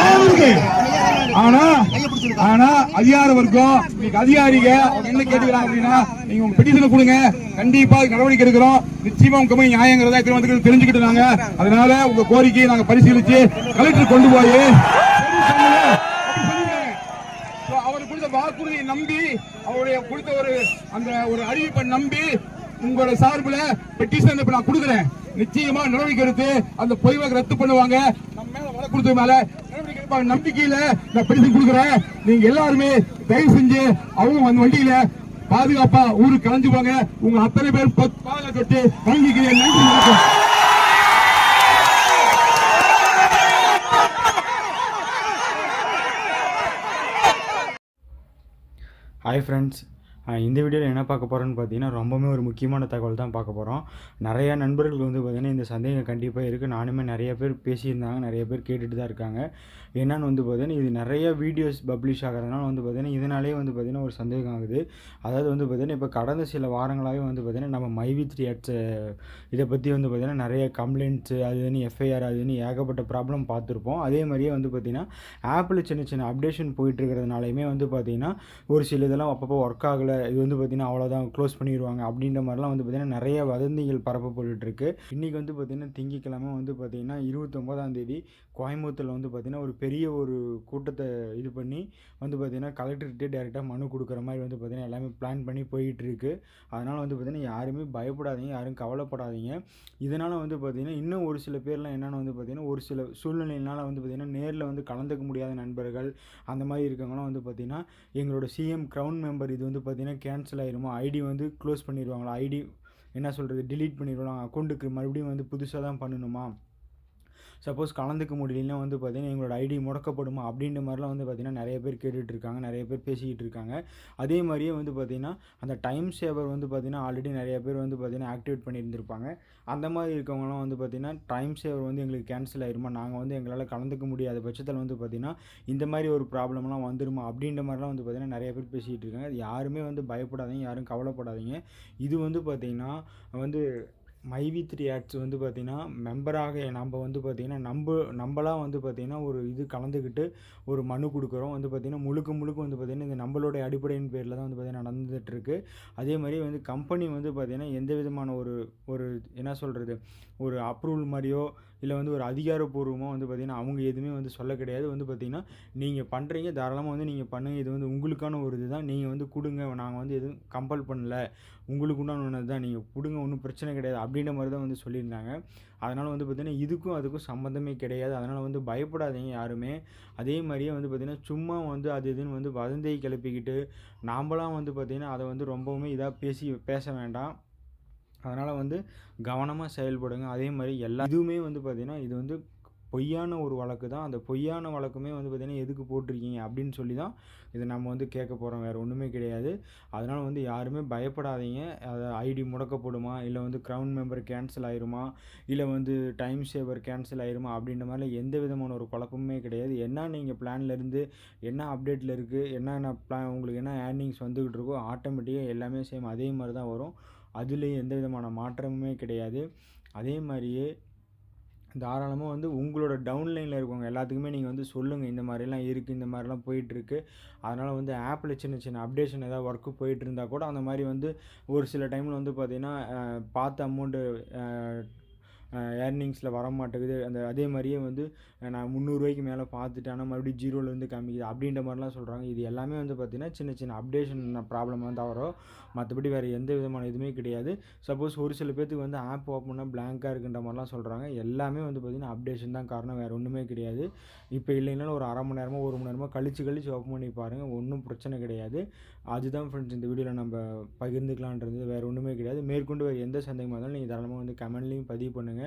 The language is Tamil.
நியாயம் இருக்கு. ஆனா ஆனா அதிகார வர்க்கம் இன்னைக்கு அதிகாரிக என்ன கேட்டுக்கிறாங்க அப்படின்னா, நீங்க உங்க பெட்டிஷனை கொடுங்க, கண்டிப்பா நடவடிக்கை எடுக்கிறோம், நிச்சயமா உங்க கம்பெனி நியாயங்கிறத தெரிஞ்சுக்கிட்டு நாங்க அதனால உங்க கோரிக்கையை நாங்க பரிசீலிச்சு கலெக்டர் கொண்டு போய் அவர் கொடுத்த வாக்குறுதியை நம்பி அவருடைய கொடுத்த ஒரு அறிவிப்பை நம்பி உங்களோட சார்பில் பெட்டிஷன் நான் கொடுக்குறேன். நிச்சயமா நடவடிக்கை எடுத்து அந்த பொய் வாக்கு ரத்து பண்ணுவாங்க. நம்ம மேல வழக்கு கொடுத்த மேல நடவடிக்கை எடுப்பாங்க நம்பிக்கையில நான் பெட்டிஷன் கொடுக்குறேன். நீங்க எல்லாருமே தயவு செஞ்சு அவங்க அந்த வண்டியில பாதுகாப்பா ஊருக்கு கலைஞ்சு போங்க. உங்க அத்தனை பேர் பாதுகாத்து வழங்கிக்கிறேன். நன்றி, வணக்கம். ஹாய் ஃப்ரெண்ட்ஸ், இந்த வீடியோவில் என்ன பார்க்க போகிறோன்னு பார்த்தீங்கன்னா ரொம்பவுமே ஒரு முக்கியமான தகவல் தான் பார்க்க போகிறோம். நிறையா நண்பர்கள் வந்து பார்த்திங்கன்னா இந்த சந்தேகம் கண்டிப்பாக இருக்குது. நானுமே நிறைய பேர் பேசியிருந்தாங்க, நிறைய பேர் கேட்டுட்டு தான் இருக்காங்க. என்னன்னு வந்து பார்த்தீங்கன்னா இது நிறைய வீடியோஸ் பப்ளிஷ் ஆகிறதுனால வந்து பார்த்திங்கன்னா இதனாலே வந்து பார்த்திங்கன்னா ஒரு சந்தேகம் ஆகுது. அதாவது வந்து பார்த்திங்கன்னா இப்போ கடந்த சில வாரங்களாகவே வந்து பார்த்திங்கன்னா நம்ம மைவி3 ஆட்ஸ் இதை பற்றி வந்து பார்த்திங்கன்னா நிறைய கம்ப்ளைண்ட்ஸு அதுன்னு எஃப்ஐஆர் அதுன்னு ஏகப்பட்ட ப்ராப்ளம் பார்த்துருப்போம். அதே மாதிரியே வந்து பார்த்திங்கன்னா ஆப்பிள் சின்ன சின்ன அப்டேஷன் போயிட்டுருக்கிறதுனாலையுமே வந்து பார்த்திங்கன்னா ஒரு சில இதெல்லாம் அப்பப்போ ஒர்க் ஆகலை, இது வந்து பார்த்திங்கன்னா அவ்வளோதான் க்ளோஸ் பண்ணிடுவாங்க அப்படின்ற மாதிரிலாம் வந்து பார்த்திங்கன்னா நிறைய வதந்திகள் பரப்பப்பட்டுருக்கு. இன்றைக்கி வந்து பார்த்திங்கன்னா திங்கட்கிழமை வந்து பார்த்திங்கன்னா 29ஆம் தேதி கோயம்புத்தூரில் வந்து பார்த்திங்கன்னா ஒரு பெரிய ஒரு கூட்டத்தை இது பண்ணி வந்து பார்த்திங்கன்னா கலெக்டர்கிட்டே டேரெக்டாக மனு கொடுக்குற மாதிரி வந்து பார்த்திங்கன்னா எல்லாமே பிளான் பண்ணி போயிட்டுருக்கு. அதனால் வந்து பார்த்திங்கன்னா யாருமே பயப்படாதீங்க, யாரும் கவலைப்படாதீங்க. இதனால் வந்து பார்த்திங்கன்னா இன்னும் ஒரு சில பேர்லாம் என்னென்னு வந்து பார்த்திங்கன்னா ஒரு சில சூழ்நிலையினால் வந்து பார்த்திங்கன்னா நேரில் வந்து கலந்துக்க முடியாத நண்பர்கள் அந்த மாதிரி இருக்கவங்களாம் வந்து பார்த்திங்கன்னா எங்களோட சிஎம் க்ரௌன் மெம்பர் இது வந்து பார்த்திங்கன்னா கேன்சல் ஆகிருமா, ஐடி வந்து க்ளோஸ் பண்ணிடுவாங்களா, ஐடி என்ன சொல்கிறது டிலீட் பண்ணிடுவாங்க, அக்கௌண்ட்டுக்கு மறுபடியும் வந்து புதுசாக தான் பண்ணணுமா, சப்போஸ் கலந்துக்க முடியலன்னா வந்து பார்த்திங்கன்னா எங்களோட ஐடி முடக்கப்படுமா அப்படின்ற மாதிரிலாம் வந்து பார்த்திங்கன்னா நிறைய பேர் கேட்டுட்ருக்காங்க, நிறைய பேர் பேசிக்கிட்டு இருக்காங்க. அதே மாதிரியே வந்து பார்த்திங்கன்னா அந்த டைம் சேவர் வந்து பார்த்திங்கன்னா ஆல்ரெடி நிறைய பேர் வந்து பார்த்திங்கன்னா ஆக்டிவேட் பண்ணியிருந்திருப்பாங்க. அந்த மாதிரி இருக்கவங்களாம் வந்து பார்த்திங்கன்னா டைம் சேவர் வந்து எங்களுக்கு கேன்சல் ஆகிருமா, நாங்கள் வந்து எங்களால் கலந்துக்க முடியாத பட்சத்தில் வந்து பார்த்திங்கன்னா இந்த மாதிரி ஒரு ப்ராப்ளம்லாம் வந்துருமா அப்படின்ற மாதிரிலாம் வந்து பார்த்திங்கன்னா நிறைய பேர் பேசிக்கிட்டு இருக்காங்க. அது யாருமே வந்து பயப்படாதீங்க, யாரும் கவலைப்படாதீங்க. இது வந்து பார்த்திங்கன்னா வந்து மைவி3 ஆட்ஸ் வந்து பார்த்திங்கன்னா மெம்பராக நம்ம வந்து பார்த்திங்கன்னா நம்மளாம் வந்து பார்த்திங்கன்னா ஒரு இது கலந்துக்கிட்டு ஒரு மனு கொடுக்குறோம். வந்து பார்த்திங்கன்னா முழுக்க வந்து பார்த்திங்கன்னா இந்த நம்மளுடைய அடிப்படையின் பேரில் தான் வந்து பார்த்திங்கன்னா நடந்துகிட்ருக்கு. அதே மாதிரி வந்து கம்பெனி வந்து பார்த்திங்கன்னா எந்த விதமான ஒரு என்ன சொல்கிறது ஒரு அப்ரூவல் மாதிரியோ இல்லை வந்து ஒரு அதிகாரப்பூர்வமாக வந்து பார்த்திங்கன்னா அவங்க எதுவுமே வந்து சொல்ல கிடையாது. வந்து பார்த்திங்கன்னா நீங்கள் பண்ணுறீங்க, தாராளமாக வந்து நீங்கள் பண்ணுங்கள், இது வந்து உங்களுக்கான ஒரு இது தான், நீங்கள் வந்து கொடுங்க, நாங்கள் வந்து எதுவும் கம்பல் பண்ணல, உங்களுக்கு உண்டானது தான், நீங்கள் கொடுங்க, ஒன்றும் பிரச்சனை கிடையாது அப்படின்ற மாதிரி தான் வந்து சொல்லியிருந்தாங்க. அதனால் வந்து பார்த்திங்கன்னா இதுக்கும் அதுக்கும் சம்மந்தமே கிடையாது. அதனால் வந்து பயப்படாதீங்க யாருமே. அதே மாதிரியே வந்து பார்த்திங்கன்னா சும்மா வந்து அது இதுன்னு வந்து வதந்தியை கிளப்பிக்கிட்டு நாம்பளாம் வந்து பார்த்திங்கன்னா அதை வந்து ரொம்பவுமே இதாக பேச வேண்டாம். அதனால் வந்து கவனமாக செயல்படுங்க. அதே மாதிரி இதுவுமே வந்து பார்த்திங்கன்னா இது வந்து பொய்யான ஒரு வழக்கு தான். அந்த பொய்யான வழக்குமே வந்து பார்த்திங்கன்னா எதுக்கு போட்டிருக்கீங்க அப்படின்னு சொல்லி தான் இதை நம்ம வந்து கேட்க போகிறோம், வேறு ஒன்றுமே கிடையாது. அதனால் வந்து யாருமே பயப்படாதீங்க. அதை ஐடி முடக்கப்படுமா, இல்லை வந்து க்ரௌன் மெம்பர் கேன்சல் ஆயிருமா, இல்லை வந்து டைம் சேவர் கேன்சல் ஆயிருமா அப்படின்ற மாதிரிலாம் எந்த விதமான ஒரு குழப்பமே கிடையாது. என்ன நீங்கள் பிளான்லேருந்து என்ன அப்டேட்டில் இருக்குது, என்னென்ன பிளான் உங்களுக்கு என்ன ஏர்னிங்ஸ் வந்துக்கிட்டு இருக்கோ ஆட்டோமேட்டிக்காக எல்லாமே சேம் அதே மாதிரி தான் வரும். அதுலேயும் எந்த விதமான மாற்றமுமே கிடையாது. அதே மாதிரியே தாராளமாக வந்து உங்களோட டவுன்லைனில் இருக்கவங்க எல்லாத்துக்குமே நீங்கள் வந்து சொல்லுங்கள், இந்த மாதிரிலாம் இருக்குது, இந்த மாதிரிலாம் போயிட்டுருக்கு. அதனால் வந்து ஆப்பில் சின்ன சின்ன அப்டேஷன் ஏதாவது ஒர்க்கு போயிட்டு இருந்தால் கூட அந்த மாதிரி வந்து ஒரு சில டைமில் வந்து பார்த்திங்கன்னா பார்த்த அமௌண்ட்டு ஏர்னிங்ஸில் வர மாட்டேங்குது. அதே மாதிரியே வந்து நான் 300 ரூபாய்க்கு மேலே பார்த்துட்டேன், ஆனால் மறுபடியும் ஜீரோலேருந்து காமிக்குது அப்படின்ற மாதிரிலாம் சொல்கிறாங்க. இது எல்லாமே வந்து பார்த்திங்கன்னா சின்ன சின்ன அப்டேஷன் ப்ராப்ளம் தான் வரும், மற்றபடி வேறு எந்த விதமான இதுவுமே கிடையாது. சப்போஸ் ஒரு சில பேர்த்துக்கு வந்து ஆப் ஓப்பன் பண்ணால் பிளாங்காக இருக்குன்ற மாதிரிலாம் சொல்கிறாங்க. எல்லாமே வந்து பார்த்திங்கன்னா அப்டேஷன் தான் காரணம், வேறு ஒன்றுமே கிடையாது. இப்போ இல்லைனாலும் ஒரு அரை மணி நேரமோ 1 மணி நேரமோ கழிச்சு ஓப்பன் பண்ணி பாருங்கள், ஒன்றும் பிரச்சனை கிடையாது. அதுதான் ஃப்ரெண்ட்ஸ் இந்த வீடியோவில் நம்ம பகிர்ந்துக்கலான்றது, வேறு ஒன்றுமே கிடையாது. மேற்கொண்டு வேறு எந்த சந்தேகமாக இருந்தாலும் நீங்கள் தாராளமாக வந்து கமெண்ட்லேயும் பதிவு பண்ணுங்கள்.